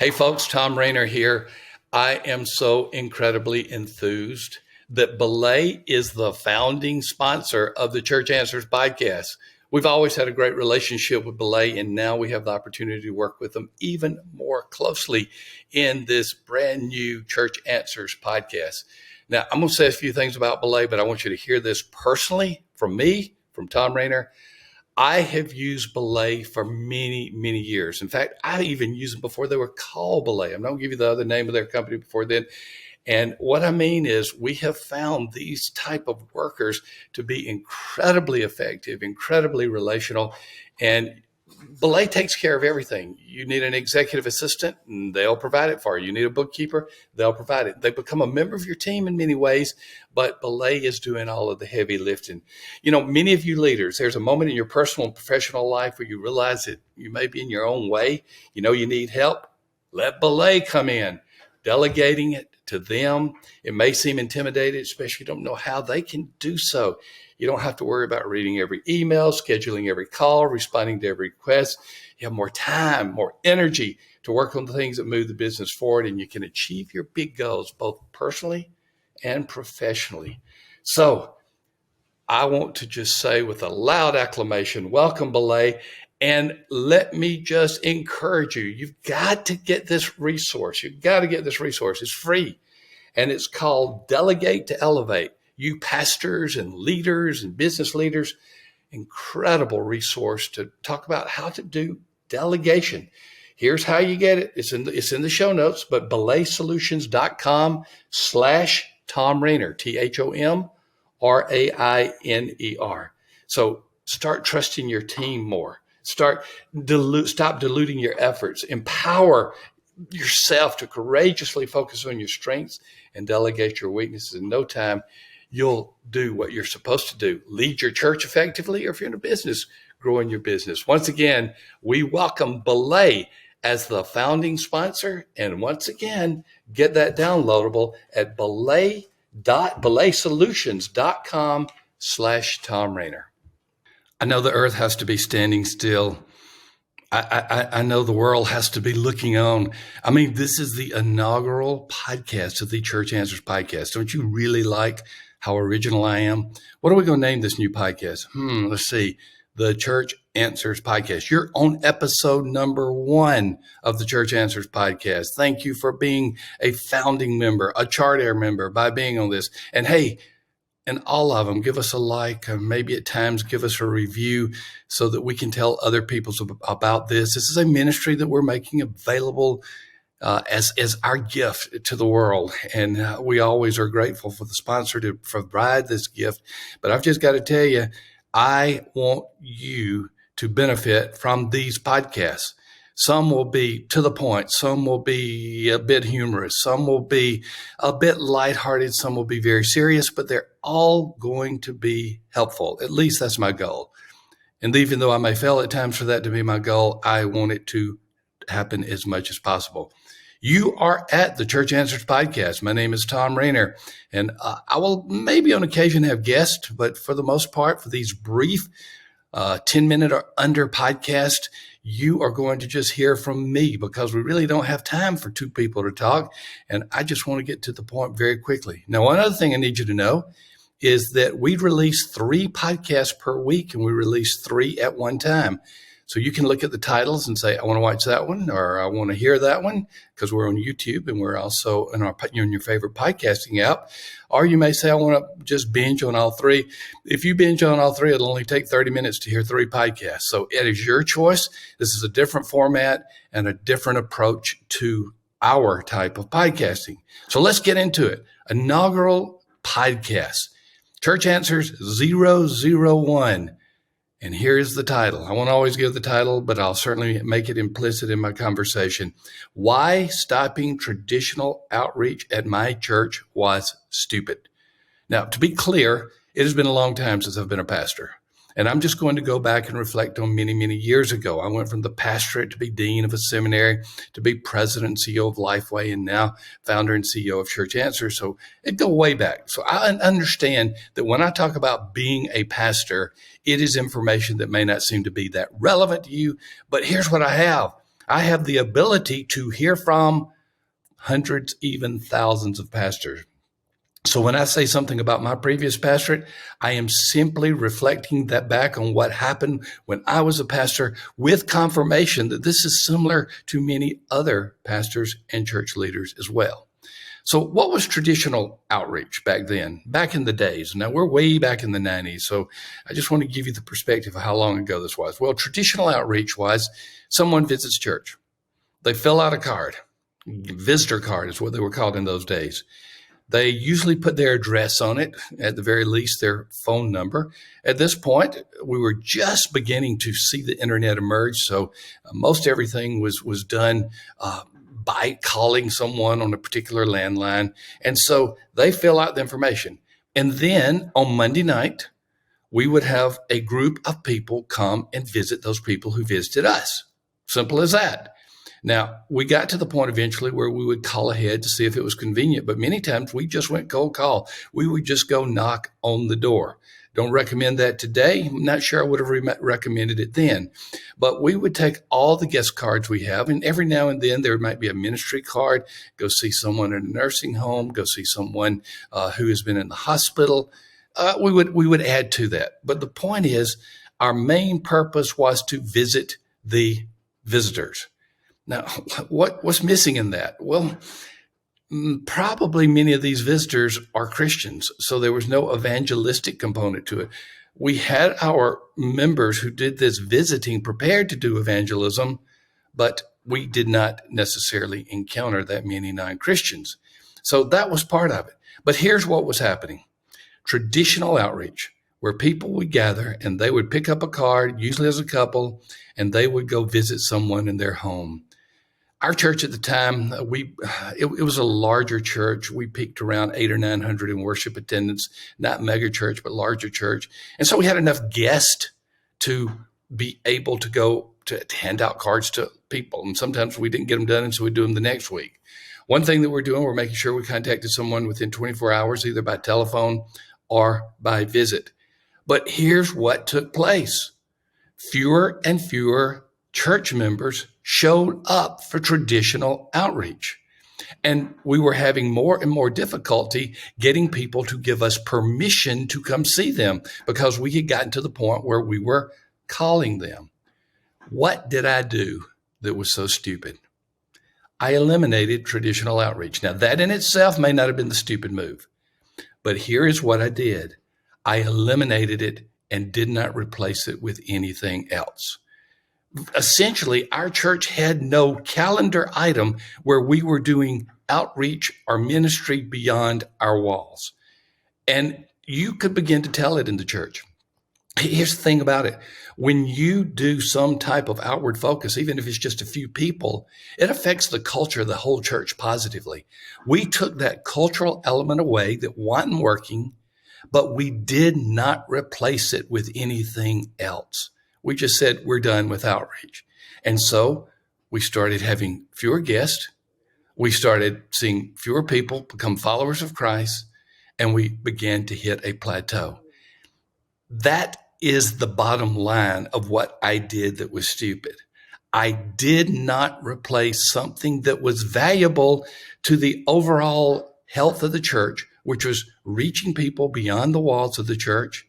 Hey folks, Thom here. I am so incredibly enthused that Belay is the founding sponsor of the Church Answers podcast. We've always had a great relationship with Belay, and now we have the opportunity to work with them even more closely in this brand new Church Answers podcast. Now, I'm going to say a few things about Belay, but I want you to hear this personally from me, from Thom Rainer. I have used Belay for many, many years. In fact, I even used them before they were called Belay. I'm not going to give you the other name of their company before then. And what I mean is we have found these type of workers to be incredibly effective, incredibly relational, and Belay takes care of everything. You need an executive assistant, and they'll provide it for you. You need a bookkeeper, they'll provide it. They become a member of your team in many ways, but Belay is doing all of the heavy lifting. You know, many of you leaders, there's a moment in your personal and professional life where you realize that you may be in your own way. You know, you need help. Let Belay come in. Delegating it to them, it may seem intimidating, especially if you don't know how they can do so. You don't have to worry about reading every email, scheduling every call, responding to every request. You have more time, more energy to work on the things that move the business forward, and you can achieve your big goals both personally and professionally. So I want to just say with a loud acclamation, welcome, Belay. And let me just encourage you. You've got to get this resource. You've got to get this resource. It's free. And it's called Delegate to Elevate. You pastors and leaders and business leaders, incredible resource to talk about how to do delegation. Here's how you get it. It's in the show notes, but belaysolutions.com/Thom Rainer, ThomRainer. So start trusting your team more. Stop diluting your efforts. Empower yourself to courageously focus on your strengths and delegate your weaknesses. In no time, you'll do what you're supposed to do. Lead your church effectively, or if you're in a business, growing your business. Once again, we welcome Belay as the founding sponsor. And once again, get that downloadable at belaysolutions.com/Thom Rainer. I know the earth has to be standing still. I know the world has to be looking on. I mean, this is the inaugural podcast of the Church Answers podcast. Don't you really like how original I am? What are we going to name this new podcast? Let's see. The Church Answers podcast. You're on episode number 1 of the Church Answers podcast. Thank you for being a founding member, a Charter member by being on this. And hey, and all of them, give us a like, maybe at times give us a review so that we can tell other people about this. This is a ministry that we're making available as our gift to the world. And we always are grateful for the sponsor to provide this gift. But I've just got to tell you, I want you to benefit from these podcasts. Some will be to the point. Some will be a bit humorous. Some will be a bit lighthearted. Some will be very serious, but they're all going to be helpful. At least that's my goal. And even though I may fail at times for that to be my goal, I want it to happen as much as possible. You are at the Church Answers podcast. My name is Thom Rainer, and I will maybe on occasion have guests, but for the most part, for these brief 10-minute or under podcast, you are going to just hear from me because we really don't have time for 2 people to talk. And I just want to get to the point very quickly. Now, one other thing I need you to know is that we release 3 podcasts per week, and we release 3 at one time. So you can look at the titles and say, I want to watch that one, or I want to hear that one, because we're on YouTube and we're also in your favorite podcasting app. Or you may say, I want to just binge on all 3. If you binge on all 3, it'll only take 30 minutes to hear 3 podcasts. So it is your choice. This is a different format and a different approach to our type of podcasting. So let's get into it. Inaugural podcast, Church Answers 001. And here is the title. I won't always give the title, but I'll certainly make it implicit in my conversation. Why stopping traditional outreach at my church was stupid. Now, to be clear, it has been a long time since I've been a pastor. And I'm just going to go back and reflect on many, many years ago. I went from the pastorate to be dean of a seminary, to be president and CEO of Lifeway, and now founder and CEO of Church Answers. So it go way back. So I understand that when I talk about being a pastor, it is information that may not seem to be that relevant to you. But here's what I have. I have the ability to hear from hundreds, even thousands of pastors. So when I say something about my previous pastorate, I am simply reflecting that back on what happened when I was a pastor, with confirmation that this is similar to many other pastors and church leaders as well. So what was traditional outreach back then, back in the days? Now we're way back in the 90s. So I just want to give you the perspective of how long ago this was. Well, traditional outreach was someone visits church. They fill out a card. Visitor card is what they were called in those days. They usually put their address on it, at the very least their phone number. At this point, we were just beginning to see the internet emerge, so most everything was done by calling someone on a particular landline. And so they fill out the information. And then on Monday night, we would have a group of people come and visit those people who visited us. Simple as that. Now, we got to the point eventually where we would call ahead to see if it was convenient, but many times we just went cold call. We would just go knock on the door. Don't recommend that today. I'm not sure I would have recommended it then, but we would take all the guest cards we have, and every now and then there might be a ministry card, go see someone in a nursing home, go see someone who has been in the hospital. We would add to that. But the point is, our main purpose was to visit the visitors. Now, what's missing in that? Well, probably many of these visitors are Christians, so there was no evangelistic component to it. We had our members who did this visiting prepared to do evangelism, but we did not necessarily encounter that many non-Christians. So that was part of it. But here's what was happening. Traditional outreach, where people would gather and they would pick up a card, usually as a couple, and they would go visit someone in their home. Our church at the time, it was a larger church. We peaked around 800 or 900 in worship attendance, not mega church, but larger church. And so we had enough guests to be able to go to hand out cards to people. And sometimes we didn't get them done, and so we'd do them the next week. One thing that we're doing, we're making sure we contacted someone within 24 hours, either by telephone or by visit. But here's what took place. Fewer and fewer church members showed up for traditional outreach. And we were having more and more difficulty getting people to give us permission to come see them because we had gotten to the point where we were calling them. What did I do that was so stupid? I eliminated traditional outreach. Now, that in itself may not have been the stupid move, but here is what I did. I eliminated it and did not replace it with anything else. Essentially, our church had no calendar item where we were doing outreach or ministry beyond our walls. And you could begin to tell it in the church. Here's the thing about it. When you do some type of outward focus, even if it's just a few people, it affects the culture of the whole church positively. We took that cultural element away that wasn't working, but we did not replace it with anything else. We just said, we're done with outreach. And so we started having fewer guests. We started seeing fewer people become followers of Christ, and we began to hit a plateau. That is the bottom line of what I did that was stupid. I did not replace something that was valuable to the overall health of the church, which was reaching people beyond the walls of the church.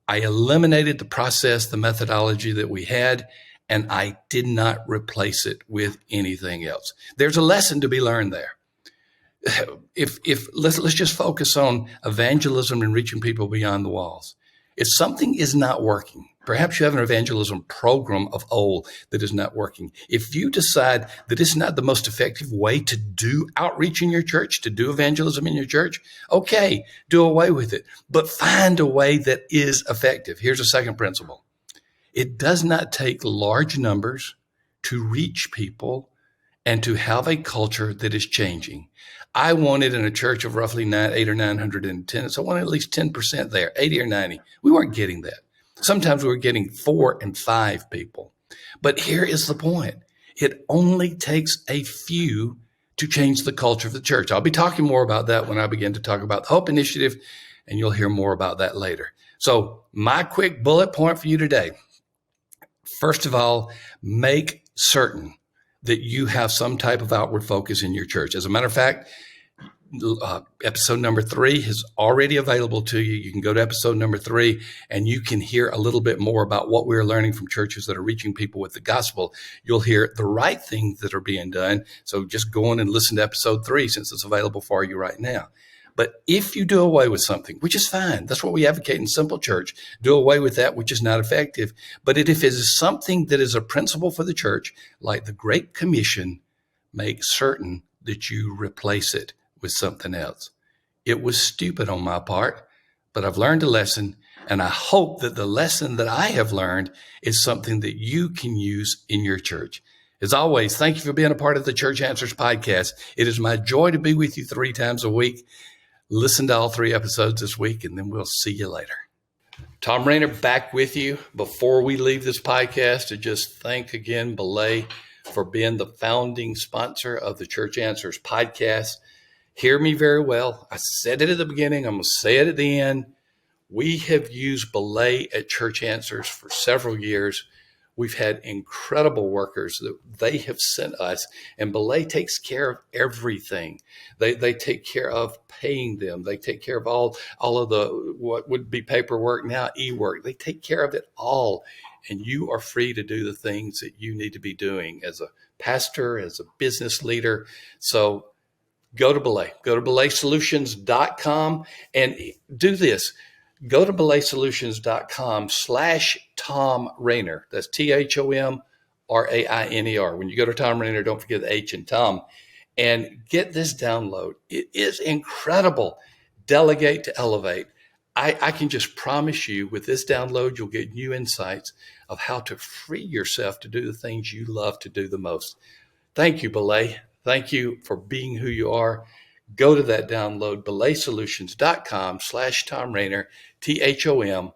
I eliminated the process, the methodology that we had, and I did not replace it with anything else. There's a lesson to be learned there. If let's just focus on evangelism and reaching people beyond the walls. If something is not working, perhaps you have an evangelism program of old that is not working. If you decide that it's not the most effective way to do outreach in your church, to do evangelism in your church, okay, do away with it, but find a way that is effective. Here's a second principle. It does not take large numbers to reach people and to have a culture that is changing. I wanted in a church of roughly 800 or 900 in attendance, I wanted at least 10% there, 80 or 90. We weren't getting that. Sometimes we were getting 4 and 5 people. But here is the point. It only takes a few to change the culture of the church. I'll be talking more about that when I begin to talk about the Hope Initiative, and you'll hear more about that later. So my quick bullet point for you today. First of all, make certain that you have some type of outward focus in your church. As a matter of fact, episode number 3 is already available to you. You can go to episode number 3 and you can hear a little bit more about what we're learning from churches that are reaching people with the gospel. You'll hear the right things that are being done. So just go on and listen to episode 3 since it's available for you right now. But if you do away with something, which is fine, that's what we advocate in Simple Church, do away with that which is not effective. But if it is something that is a principle for the church, like the Great Commission, make certain that you replace it with something else. It was stupid on my part, but I've learned a lesson, and I hope that the lesson that I have learned is something that you can use in your church. As always, thank you for being a part of the Church Answers podcast. It is my joy to be with you 3 times a week. Listen to all 3 episodes this week, and then we'll see you later. Thom Rainer back with you. Before we leave this podcast, to just thank again Belay for being the founding sponsor of the Church Answers podcast. Hear me very well. I said it at the beginning. I'm going to say it at the end. We have used Belay at Church Answers for several years. We've had incredible workers that they have sent us, and Belay takes care of everything. They take care of paying them. They take care of all of the what would be paperwork now, e-work. They take care of it all, and you are free to do the things that you need to be doing as a pastor, as a business leader. So go to Belay. Go to belaysolutions.com and do this. Go to belaysolutions.com/Thom Rainer. That's ThomRainer. When you go to Thom Rainer, don't forget the H in Tom. And get this download. It is incredible. Delegate to elevate. I can just promise you with this download, you'll get new insights of how to free yourself to do the things you love to do the most. Thank you, Belay. Thank you for being who you are. Go to that download, belaysolutions.com/Thom Rainer, ThomRainer.